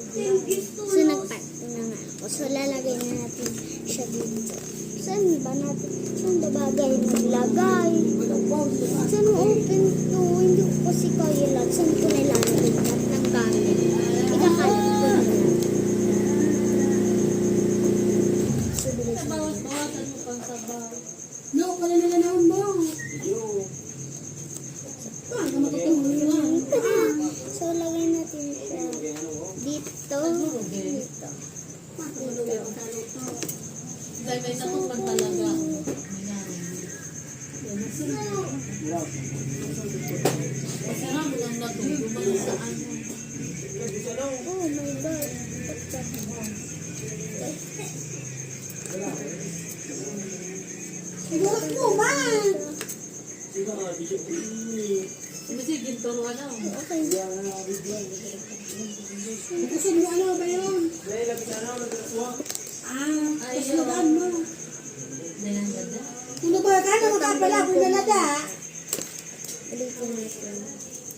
So, nagpat na nga ako. So, lalagay na natin siya dito. Saan ba natin? Saan ba bagay maglagay? Saan mo open to? Hindi ko kasi kaya lang. Saan ko nilalagay lahat ng gamit? Ikakalit ko na lang. So, bilis na. Bawasan mo pang sabaw. No, wala nila naman mo. Paano ka matutulog yun? So, lagay natin siya dito. Dito. Dahil may natupan talaga. Masarap lang na ito. Lumalo sa ano. Oh my God. Igulat mo, man! Kasi ginturuan na. Okay. Kusog mo ano ba yun? Kasugan mo. Dalang ganda. Ano ba? Kano magkapala kung nalada? Ulitin natin.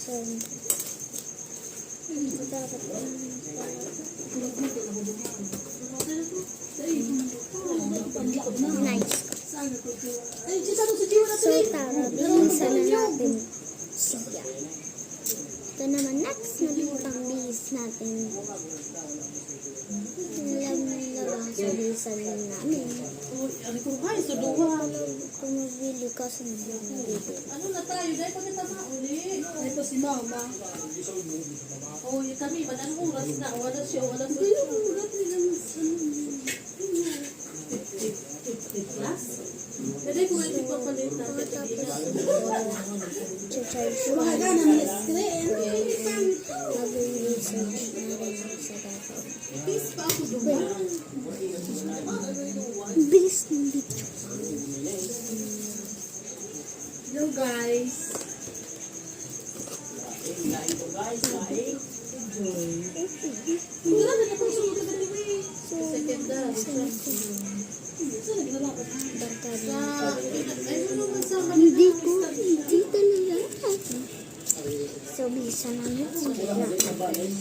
So, ito dapat nice. Ay, sisa to sa jiwa na So, tara, bilisan na natin siya. Ito naman, next na pang-bihis natin. So, bilisan lang namin. Ano ko nga, suduha. Kung mabili ka sa mga Ano na tayo? Dahil kami tama uli. Ito si Mama. Oh, yung kami, anong oras na? Wala siya, wala siya. Pero, ulat nila ng 50 plus? Pwede ko ito papalit natin. charge ko. Kumaga ng screen. Mag-research na rin sa data. Peace pa ako doon. Ang bilis ng video. Hello guys. Wala na ako sumunod na kami. Second dance. Saan naglalakad? Barkada. Ano naman sa Hindi talaga. So, bisa namin. So, Sana magpapagtapos.